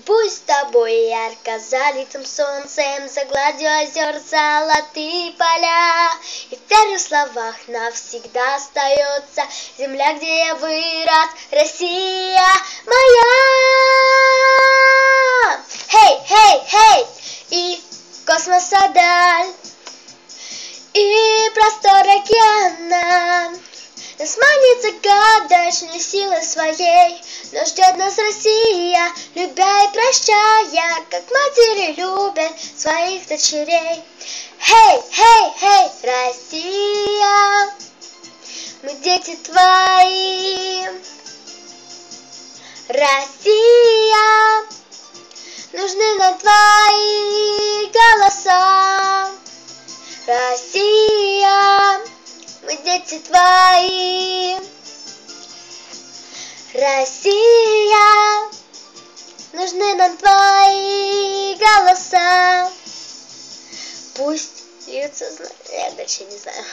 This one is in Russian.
Пусть с тобой ярко залитым солнцем загладю озер золотые поля, и в первых словах навсегда остается земля, где я вырос, Россия моя. Хей, хей, хей! И космоса даль, и простор океана нас манит загадочной силой своей, но ждет нас Россия, любя и прощая, как матери любят своих дочерей. Хей, хей, хей, Россия, мы дети твои. Россия, нужны нам твои голоса. Россия, мы дети твои. Россия, нужны нам твои голоса. Пусть льются, я дальше не знаю.